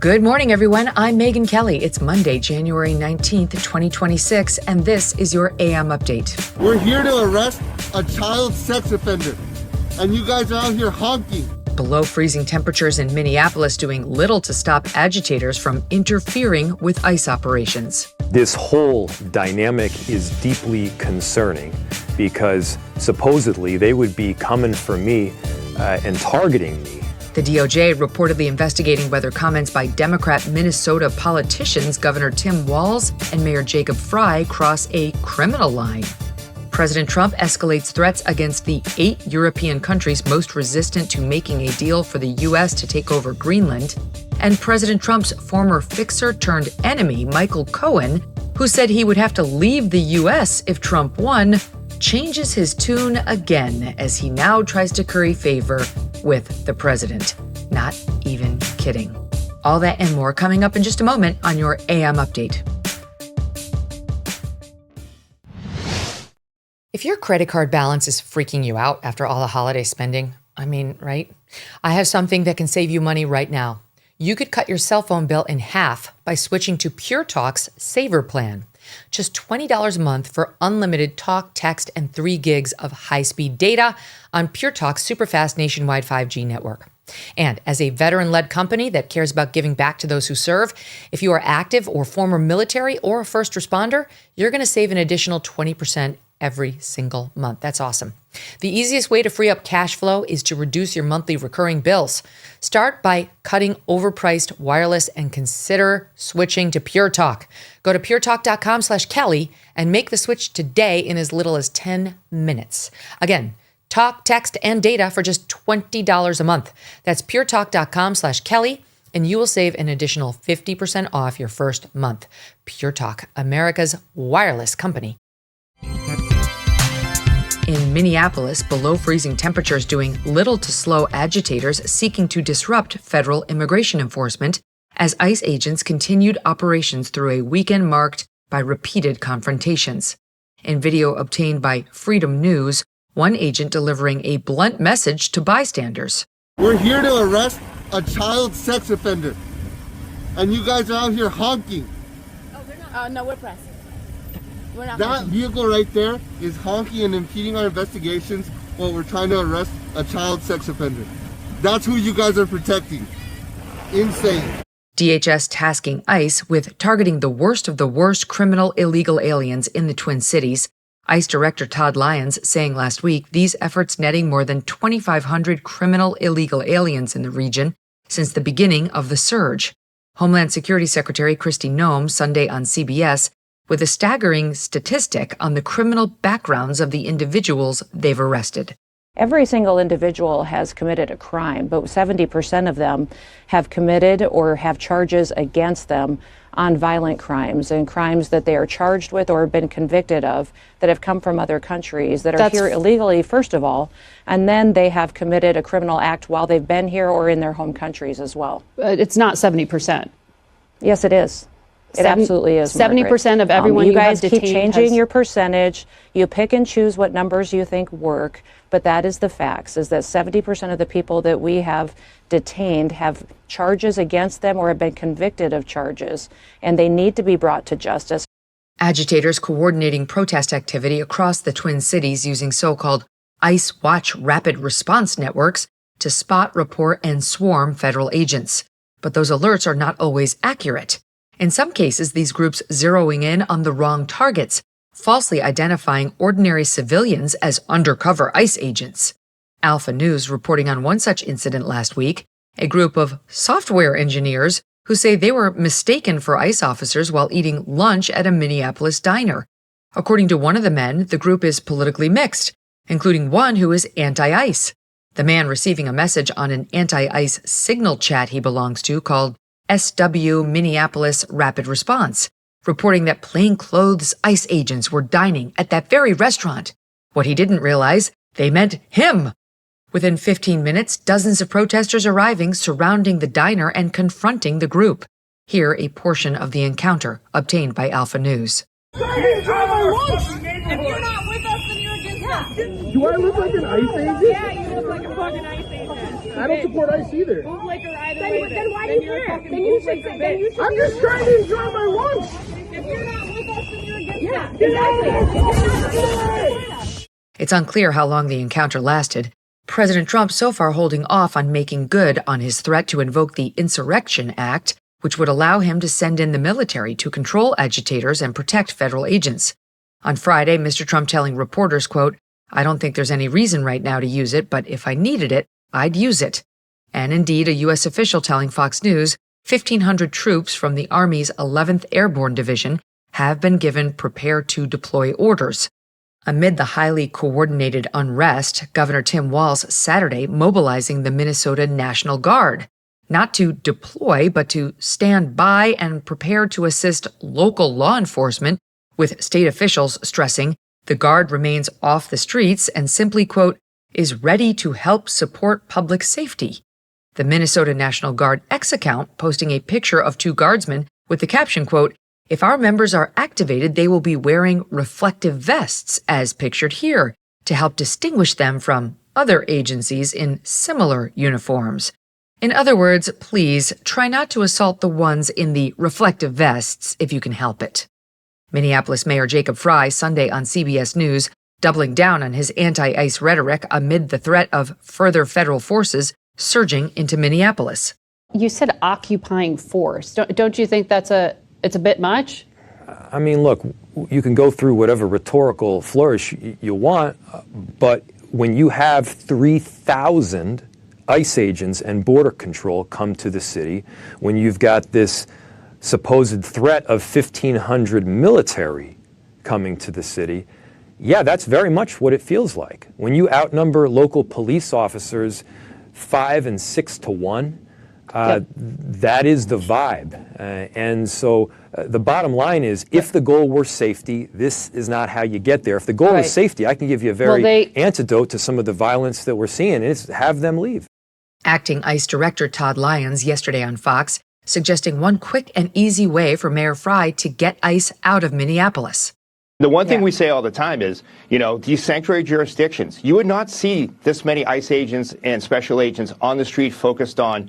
Good morning, everyone. I'm Megyn Kelly. It's Monday, January 19th, 2026, and this is your AM Update. We're here to arrest a child sex offender, and you guys are out here honking. Below freezing temperatures in Minneapolis doing little to stop agitators from interfering with ICE operations. This whole dynamic is deeply concerning because supposedly they would be coming for me and targeting me. The DOJ reportedly investigating whether comments by Democrat Minnesota politicians Governor Tim Walz and Mayor Jacob Frey cross a criminal line. President Trump escalates threats against the 8 European countries most resistant to making a deal for the U.S. to take over Greenland. And President Trump's former fixer-turned-enemy, Michael Cohen, who said he would have to leave the U.S. if Trump won, changes his tune again as he now tries to curry favor with the president. Not even kidding. All that and more coming up in just a moment on your AM Update. If your credit card balance is freaking you out after all the holiday spending, right? I have something that can save you money right now. You could cut your cell phone bill in half by switching to Pure Talk's Saver Plan. Just $20 a month for unlimited talk, text, and 3 gigs of high-speed data on Pure Talk's superfast nationwide 5G network. And as a veteran-led company that cares about giving back to those who serve, if you are active or former military or a first responder, you're going to save an additional 20% every single month. That's awesome. The easiest way to free up cash flow is to reduce your monthly recurring bills. Start by cutting overpriced wireless and consider switching to Pure Talk. Go to puretalk.com/Kelly and make the switch today in as little as 10 minutes. Again, talk, text, and data for just $20 a month. That's puretalk.com/Kelly, and you will save an additional 50% off your first month. Pure Talk, America's wireless company. In Minneapolis, below freezing temperatures doing little to slow agitators seeking to disrupt federal immigration enforcement as ICE agents continued operations through a weekend marked by repeated confrontations. In video obtained by Freedom News, one agent delivering a blunt message to bystanders. We're here to arrest a child sex offender, and you guys are out here honking. Oh, we're not. No, we're pressing. We're not. That vehicle right there is honking and impeding our investigations while we're trying to arrest a child sex offender. That's who you guys are protecting. Insane. DHS tasking ICE with targeting the worst of the worst criminal illegal aliens in the Twin Cities. ICE Director Todd Lyons saying last week these efforts netting more than 2,500 criminal illegal aliens in the region since the beginning of the surge. Homeland Security Secretary Kristi Noem Sunday on CBS with a staggering statistic on the criminal backgrounds of the individuals they've arrested. Every single individual has committed a crime, but 70% of them have committed or have charges against them on violent crimes and crimes that they are charged with or have been convicted of that have come from other countries that are here illegally, first of all, and then they have committed a criminal act while they've been here or in their home countries as well. It's not 70%. Yes, it is. It absolutely is. 70% of everyone you guys have keep changing your percentage. You pick and choose what numbers you think work, but that is the facts, is that 70% of the people that we have detained have charges against them or have been convicted of charges, and they need to be brought to justice. Agitators coordinating protest activity across the Twin Cities using so-called ICE Watch rapid response networks to spot, report, and swarm federal agents. But those alerts are not always accurate. In some cases, these groups zeroing in on the wrong targets, falsely identifying ordinary civilians as undercover ICE agents. Alpha News reporting on one such incident last week, a group of software engineers who say they were mistaken for ICE officers while eating lunch at a Minneapolis diner. According to one of the men, the group is politically mixed, including one who is anti-ICE. The man receiving a message on an anti-ICE signal chat he belongs to called SW Minneapolis Rapid Response, reporting that plainclothes ICE agents were dining at that very restaurant. What he didn't realize, they meant him. Within 15 minutes, dozens of protesters arriving, surrounding the diner and confronting the group. Here, a portion of the encounter obtained by Alpha News. If you're not with us, then you're against us. Do I look like an ICE agent? Yeah, you look like a fucking ICE agent. I don't support ICE either. Bootlicker either Then, way. then why do you care? Then you should say. Then you should. I'm just trying to enjoy my lunch. If you're not with us, then you're against Yeah, us. exactly. It's unclear how long the encounter lasted. President Trump so far holding off on making good on his threat to invoke the Insurrection Act, which would allow him to send in the military to control agitators and protect federal agents. On Friday, Mr. Trump telling reporters, quote, "I don't think there's any reason right now to use it, but if I needed it, I'd use it." And indeed, a U.S. official telling Fox News 1,500 troops from the Army's 11th Airborne Division have been given prepare-to-deploy orders. Amid the highly coordinated unrest, Governor Tim Walz Saturday mobilizing the Minnesota National Guard, not to deploy, but to stand by and prepare to assist local law enforcement, with state officials stressing the Guard remains off the streets and simply, quote, is ready to help support public safety. The Minnesota National Guard X account posting a picture of two guardsmen with the caption, quote, "If our members are activated, they will be wearing reflective vests, as pictured here, to help distinguish them from other agencies in similar uniforms." In other words, please try not to assault the ones in the reflective vests if you can help it. Minneapolis Mayor Jacob Frey Sunday on CBS News, doubling down on his anti-ICE rhetoric amid the threat of further federal forces surging into Minneapolis. You said occupying force. Don't you think it's a bit much? I mean, look, you can go through whatever rhetorical flourish you want, but when you have 3,000 ICE agents and border control come to the city, when you've got this supposed threat of 1,500 military coming to the city, yeah, that's very much what it feels like. When you outnumber local police officers 5 and 6 to 1, that is the vibe. And so the bottom line is, if the goal were safety, this is not how you get there. If the goal is safety, I can give you a very antidote to some of the violence that we're seeing, and it's have them leave. Acting ICE Director Todd Lyons yesterday on Fox, suggesting one quick and easy way for Mayor Frey to get ICE out of Minneapolis. The one thing we say all the time is, these sanctuary jurisdictions, you would not see this many ICE agents and special agents on the street focused on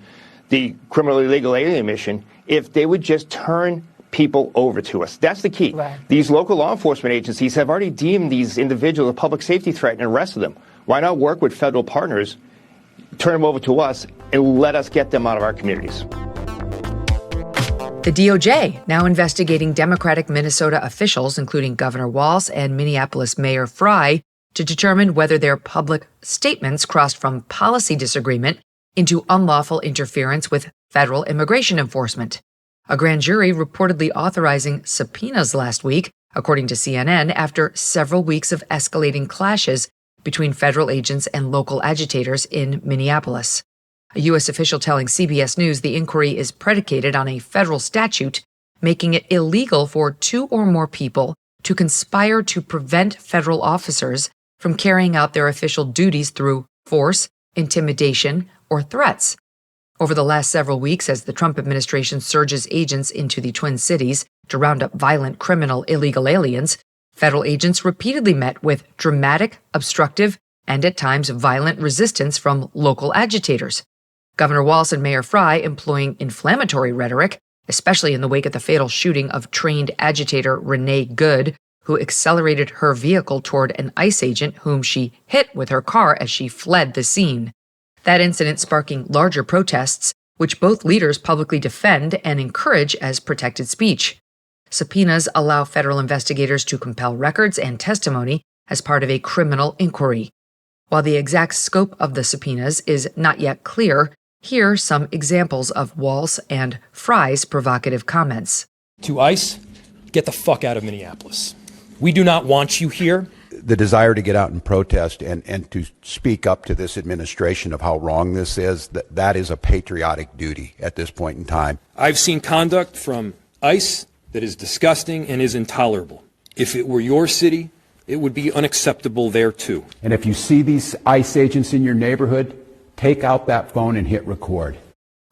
the criminal illegal alien mission if they would just turn people over to us. That's the key. Right. These local law enforcement agencies have already deemed these individuals a public safety threat and arrested them. Why not work with federal partners, turn them over to us, and let us get them out of our communities? The DOJ now investigating Democratic Minnesota officials, including Governor Walz and Minneapolis Mayor Frey, to determine whether their public statements crossed from policy disagreement into unlawful interference with federal immigration enforcement. A grand jury reportedly authorizing subpoenas last week, according to CNN, after several weeks of escalating clashes between federal agents and local agitators in Minneapolis. A U.S. official telling CBS News the inquiry is predicated on a federal statute making it illegal for 2 or more people to conspire to prevent federal officers from carrying out their official duties through force, intimidation, or threats. Over the last several weeks, as the Trump administration surges agents into the Twin Cities to round up violent criminal illegal aliens, federal agents repeatedly met with dramatic, obstructive, and at times violent resistance from local agitators. Governor Walz and Mayor Frey employing inflammatory rhetoric, especially in the wake of the fatal shooting of trained agitator Renee Good, who accelerated her vehicle toward an ICE agent whom she hit with her car as she fled the scene. That incident sparking larger protests, which both leaders publicly defend and encourage as protected speech. Subpoenas allow federal investigators to compel records and testimony as part of a criminal inquiry. While the exact scope of the subpoenas is not yet clear, here are some examples of Walz and Frey's provocative comments. To ICE, get the fuck out of Minneapolis. We do not want you here. The desire to get out and protest and to speak up to this administration of how wrong this is, that is a patriotic duty at this point in time. I've seen conduct from ICE that is disgusting and is intolerable. If it were your city, it would be unacceptable there too. And if you see these ICE agents in your neighborhood, take out that phone and hit record.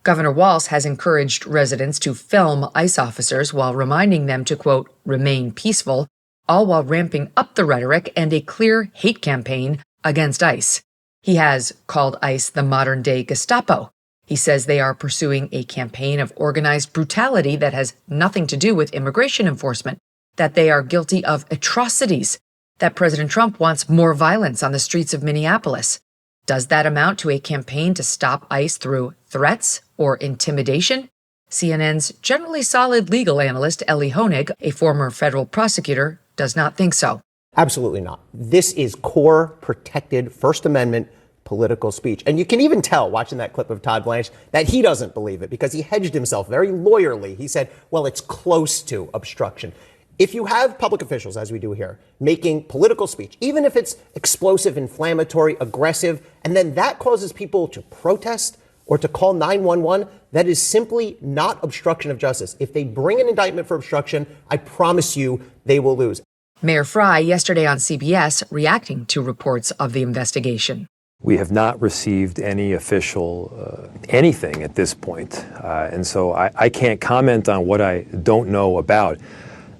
Governor Walz has encouraged residents to film ICE officers while reminding them to, quote, remain peaceful, all while ramping up the rhetoric and a clear hate campaign against ICE. He has called ICE the modern-day Gestapo. He says they are pursuing a campaign of organized brutality that has nothing to do with immigration enforcement, that they are guilty of atrocities, that President Trump wants more violence on the streets of Minneapolis. Does that amount to a campaign to stop ICE through threats or intimidation? CNN's generally solid legal analyst, Ellie Honig, a former federal prosecutor, does not think so. Absolutely not. This is core protected First Amendment political speech. And you can even tell, watching that clip of Todd Blanche, that he doesn't believe it because he hedged himself very lawyerly. He said, well, it's close to obstruction. If you have public officials, as we do here, making political speech, even if it's explosive, inflammatory, aggressive, and then that causes people to protest or to call 911, that is simply not obstruction of justice. If they bring an indictment for obstruction, I promise you they will lose. Mayor Frey yesterday on CBS reacting to reports of the investigation. We have not received any official anything at this point, and so I can't comment on what I don't know about.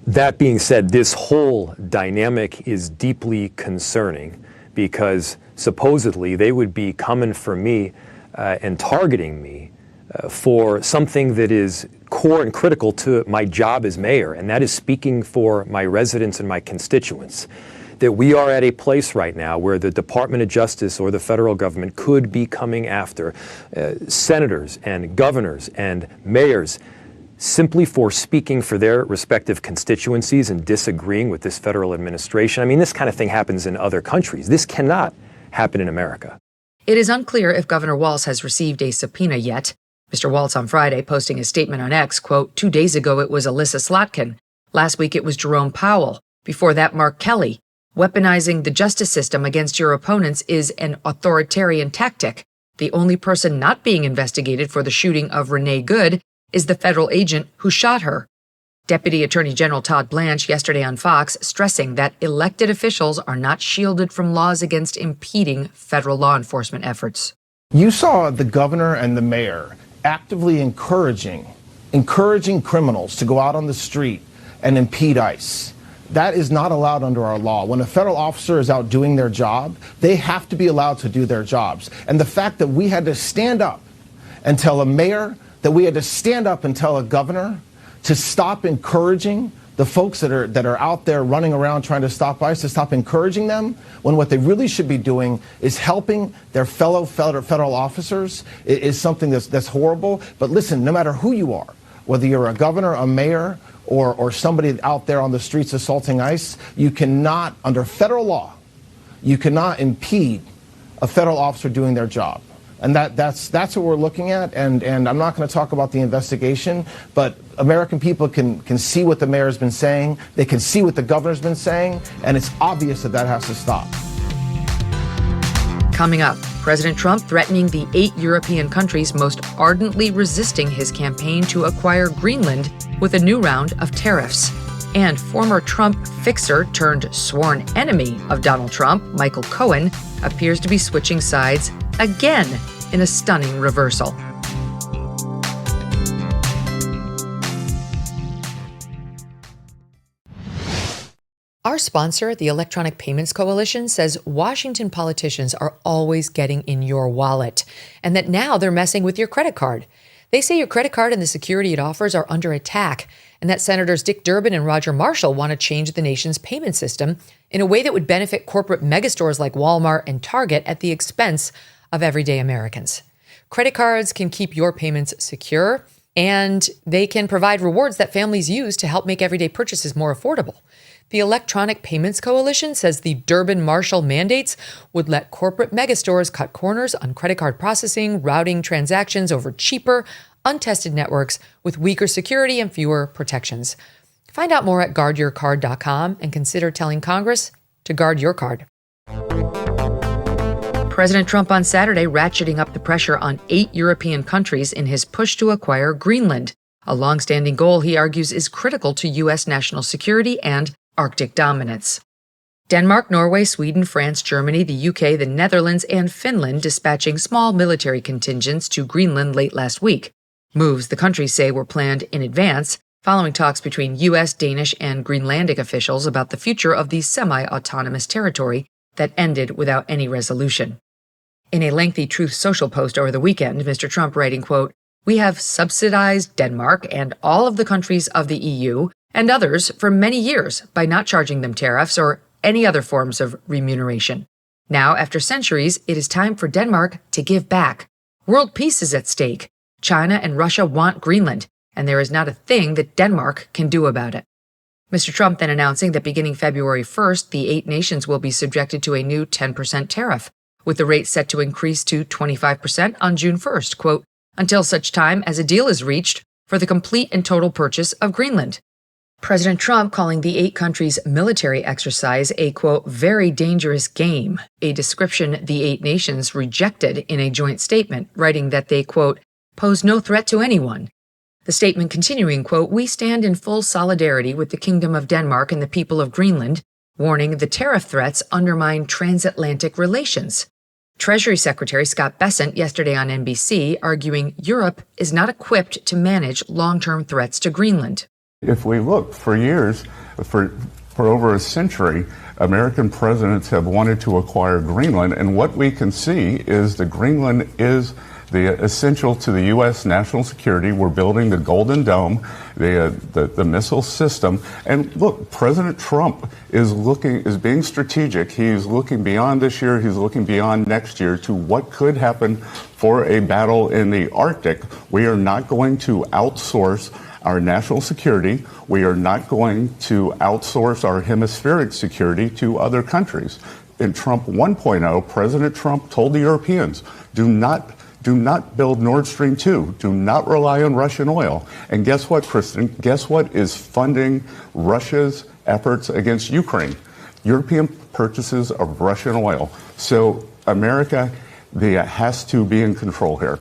That being said, this whole dynamic is deeply concerning because supposedly they would be coming for me and targeting me for something that is core and critical to my job as mayor, and that is speaking for my residents and my constituents. That we are at a place right now where the Department of Justice or the federal government could be coming after senators and governors and mayors simply for speaking for their respective constituencies and disagreeing with this federal administration. I mean, this kind of thing happens in other countries. This cannot happen in America. It is unclear if Governor Walz has received a subpoena yet. Mr. Walz on Friday posting a statement on X, quote, 2 days ago it was Alyssa Slotkin. Last week it was Jerome Powell. Before that, Mark Kelly. Weaponizing the justice system against your opponents is an authoritarian tactic. The only person not being investigated for the shooting of Renee Good is the federal agent who shot her. Deputy Attorney General Todd Blanche yesterday on Fox stressing that elected officials are not shielded from laws against impeding federal law enforcement efforts. You saw the governor and the mayor actively encouraging criminals to go out on the street and impede ICE. That is not allowed under our law. When a federal officer is out doing their job, they have to be allowed to do their jobs. And the fact that we had to stand up and tell a mayor, that we had to stand up and tell a governor to stop encouraging the folks that are out there running around trying to stop ICE, to stop encouraging them, when what they really should be doing is helping their fellow federal officers, is something that's horrible. But listen, no matter who you are, whether you're a governor, a mayor, or somebody out there on the streets assaulting ICE, you cannot, under federal law, you cannot impede a federal officer doing their job. And that's what we're looking at. And I'm not going to talk about the investigation, but American people can see what the mayor has been saying. They can see what the governor's been saying. And it's obvious that has to stop. Coming up, President Trump threatening the 8 European countries most ardently resisting his campaign to acquire Greenland with a new round of tariffs. And former Trump fixer turned sworn enemy of Donald Trump, Michael Cohen, appears to be switching sides again in a stunning reversal. Our sponsor, the Electronic Payments Coalition, says Washington politicians are always getting in your wallet, and that now they're messing with your credit card. They say your credit card and the security it offers are under attack, and that Senators Dick Durbin and Roger Marshall want to change the nation's payment system in a way that would benefit corporate megastores like Walmart and Target at the expense of everyday Americans. Credit cards can keep your payments secure, and they can provide rewards that families use to help make everyday purchases more affordable. The Electronic Payments Coalition says the Durbin-Marshall mandates would let corporate megastores cut corners on credit card processing, routing transactions over cheaper, untested networks with weaker security and fewer protections. Find out more at guardyourcard.com and consider telling Congress to guard your card. President Trump on Saturday ratcheting up the pressure on 8 European countries in his push to acquire Greenland, a longstanding goal he argues is critical to U.S. national security and Arctic dominance. Denmark, Norway, Sweden, France, Germany, the UK, the Netherlands, and Finland dispatching small military contingents to Greenland late last week. Moves the countries say were planned in advance, following talks between U.S., Danish, and Greenlandic officials about the future of the semi-autonomous territory that ended without any resolution. In a lengthy Truth Social post over the weekend, Mr. Trump writing, quote, "We have subsidized Denmark and all of the countries of the EU and others for many years by not charging them tariffs or any other forms of remuneration. Now, after centuries, it is time for Denmark to give back. World peace is at stake. China and Russia want Greenland, and there is not a thing that Denmark can do about it." Mr. Trump then announcing that beginning February 1st, the 8 nations will be subjected to a new 10% tariff, with the rate set to increase to 25% on June 1st, quote, "until such time as a deal is reached for the complete and total purchase of Greenland." President Trump calling the 8 countries' military exercise a, quote, "very dangerous game," a description the 8 nations rejected in a joint statement, writing that they, quote, "pose no threat to anyone." The statement continuing, quote, "We stand in full solidarity with the Kingdom of Denmark and the people of Greenland, warning the tariff threats undermine transatlantic relations." Treasury Secretary Scott Bessent yesterday on NBC arguing Europe is not equipped to manage long-term threats to Greenland. If we look for years, for over a century, American presidents have wanted to acquire Greenland, and what we can see is that Greenland is essential to the U.S. national security. We're building the Golden Dome, the missile system, and look, President Trump is being strategic. He's looking beyond this year. He's looking beyond next year to what could happen for a battle in the Arctic. We are not going to outsource our national security. We are not going to outsource our hemispheric security to other countries. In Trump 1.0, President Trump told the Europeans, do not build Nord Stream 2. Do not rely on Russian oil. And guess what, Kristen? Guess what is funding Russia's efforts against Ukraine? European purchases of Russian oil. So America has to be in control here.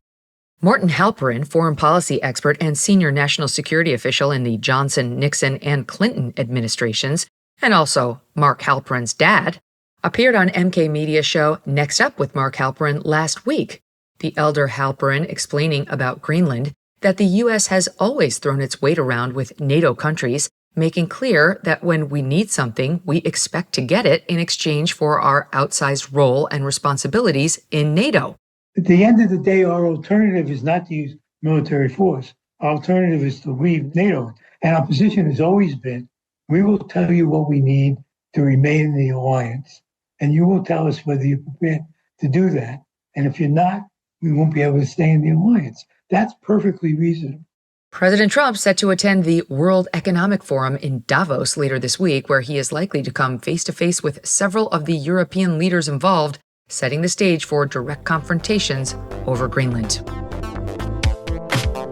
Morton Halperin, foreign policy expert and senior national security official in the Johnson, Nixon, and Clinton administrations, and also Mark Halperin's dad, appeared on MK Media's show Next Up with Mark Halperin last week. The elder Halperin explaining about Greenland that the U.S. has always thrown its weight around with NATO countries, making clear that when we need something, we expect to get it in exchange for our outsized role and responsibilities in NATO. At the end of the day, our alternative is not to use military force. Our alternative is to leave NATO. And our position has always been, we will tell you what we need to remain in the alliance. And you will tell us whether you're prepared to do that. And if you're not, we won't be able to stay in the alliance. That's perfectly reasonable. President Trump set to attend the World Economic Forum in Davos later this week, where he is likely to come face-to-face with several of the European leaders involved, setting the stage for direct confrontations over Greenland.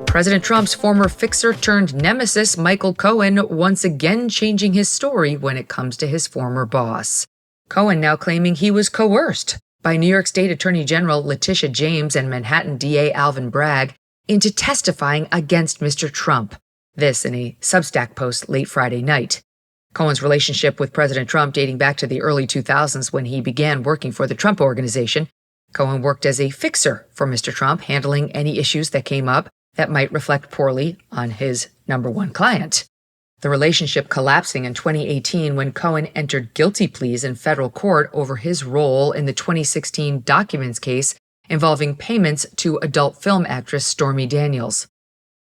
President Trump's former fixer-turned-nemesis, Michael Cohen, once again changing his story when it comes to his former boss. Cohen now claiming he was coerced by New York State Attorney General Letitia James and Manhattan DA Alvin Bragg into testifying against Mr. Trump. This in a Substack post late Friday night. Cohen's relationship with President Trump dating back to the early 2000s when he began working for the Trump Organization. Cohen worked as a fixer for Mr. Trump, handling any issues that came up that might reflect poorly on his number one client. The relationship collapsing in 2018 when Cohen entered guilty pleas in federal court over his role in the 2016 documents case involving payments to adult film actress Stormy Daniels.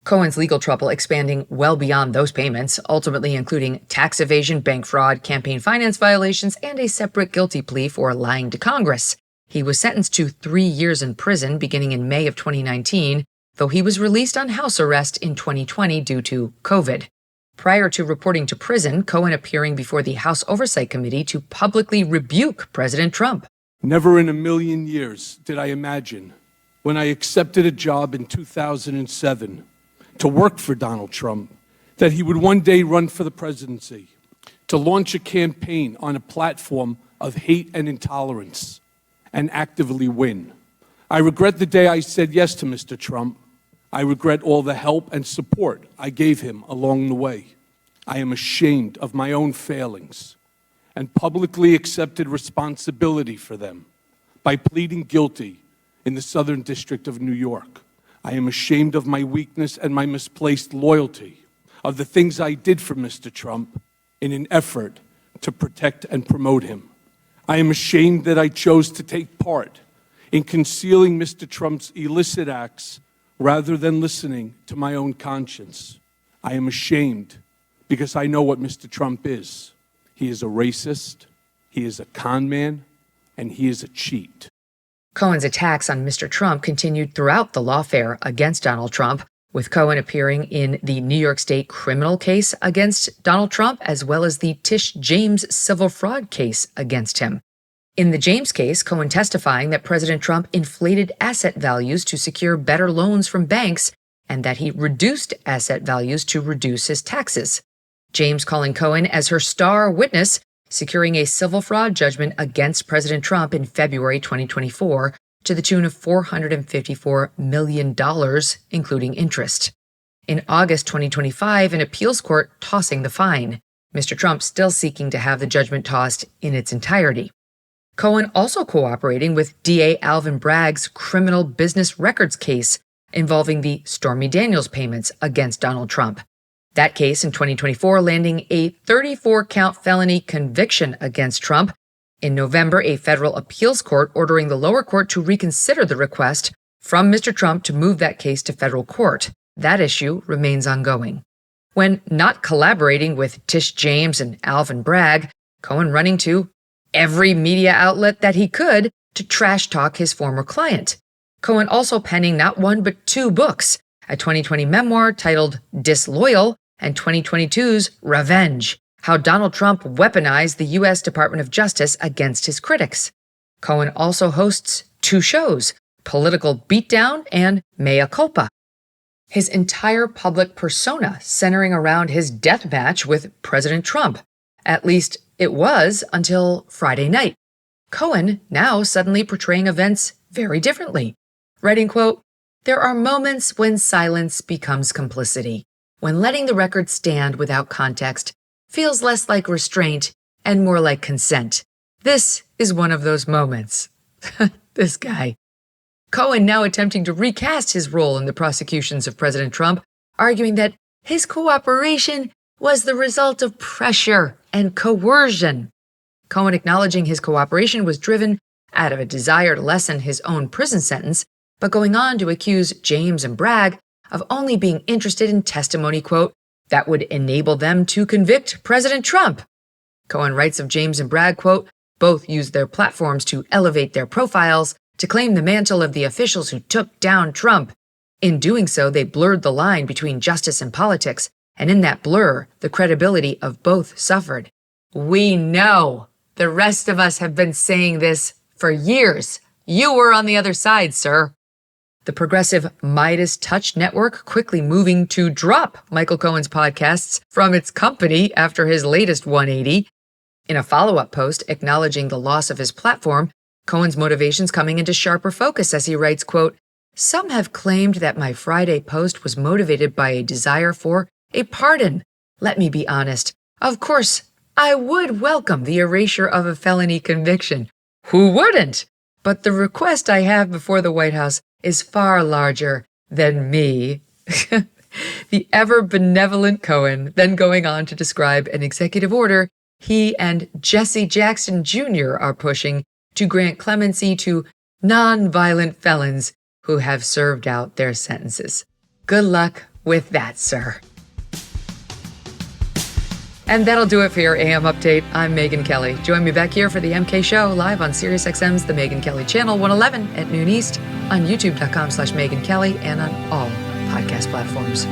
Cohen's legal trouble expanding well beyond those payments, ultimately including tax evasion, bank fraud, campaign finance violations, and a separate guilty plea for lying to Congress. He was sentenced to 3 years in prison beginning in May of 2019, though he was released on house arrest in 2020 due to COVID. Prior to reporting to prison, Cohen appearing before the House Oversight Committee to publicly rebuke President Trump. Never in a million years did I imagine, when I accepted a job in 2007 to work for Donald Trump, that he would one day run for the presidency, to launch a campaign on a platform of hate and intolerance, and actively win. I regret the day I said yes to Mr. Trump. I regret all the help and support I gave him along the way. I am ashamed of my own failings and publicly accepted responsibility for them by pleading guilty in the Southern District of New York. I am ashamed of my weakness and my misplaced loyalty, of the things I did for Mr. Trump in an effort to protect and promote him. I am ashamed that I chose to take part in concealing Mr. Trump's illicit acts rather than listening to my own conscience. I am ashamed because I know what Mr. Trump is. He is a racist, he is a con man, and he is a cheat. Cohen's attacks on Mr. Trump continued throughout the lawfare against Donald Trump, with Cohen appearing in the New York State criminal case against Donald Trump, as well as the Tish James civil fraud case against him. In the James case, Cohen testifying that President Trump inflated asset values to secure better loans from banks and that he reduced asset values to reduce his taxes. James calling Cohen as her star witness, securing a civil fraud judgment against President Trump in February 2024 to the tune of $454 million, including interest. In August 2025, an appeals court tossing the fine, Mr. Trump still seeking to have the judgment tossed in its entirety. Cohen also cooperating with DA Alvin Bragg's criminal business records case involving the Stormy Daniels payments against Donald Trump. That case in 2024 landing a 34-count felony conviction against Trump. In November, a federal appeals court ordering the lower court to reconsider the request from Mr. Trump to move that case to federal court. That issue remains ongoing. When not collaborating with Tish James and Alvin Bragg, Cohen running to every media outlet that he could to trash talk his former client. Cohen also penning not one but two books, a 2020 memoir titled Disloyal and 2022's Revenge, How Donald Trump Weaponized the U.S. Department of Justice Against His Critics. Cohen also hosts two shows, Political Beatdown and Mea Culpa. His entire public persona centering around his death match with President Trump. At least it was until Friday night. Cohen now suddenly portraying events very differently. Writing, quote, "There are moments when silence becomes complicity, when letting the record stand without context feels less like restraint and more like consent. This is one of those moments." This guy. Cohen now attempting to recast his role in the prosecutions of President Trump, arguing that his cooperation was the result of pressure and coercion. Cohen acknowledging his cooperation was driven out of a desire to lessen his own prison sentence, but going on to accuse James and Bragg of only being interested in testimony, quote, that would enable them to convict President Trump. Cohen writes of James and Bragg, quote, both used their platforms to elevate their profiles, to claim the mantle of the officials who took down Trump. In doing so, they blurred the line between justice and politics, and in that blur, the credibility of both suffered. We know. The rest of us have been saying this for years. You were on the other side, sir. The progressive Midas Touch network quickly moving to drop Michael Cohen's podcasts from its company after his latest 180. In a follow-up post acknowledging the loss of his platform, Cohen's motivations coming into sharper focus as he writes, quote, "Some have claimed that my Friday post was motivated by a desire for a pardon. Let me be honest. Of course, I would welcome the erasure of a felony conviction. Who wouldn't? But the request I have before the White House is far larger than me." The ever-benevolent Cohen then going on to describe an executive order he and Jesse Jackson Jr. are pushing to grant clemency to non-violent felons who have served out their sentences. Good luck with that, sir. And that'll do it for your AM Update. I'm Megyn Kelly. Join me back here for the MK Show live on SiriusXM's The Megyn Kelly Channel 111 at noon East, on youtube.com/Megyn Kelly, and on all podcast platforms.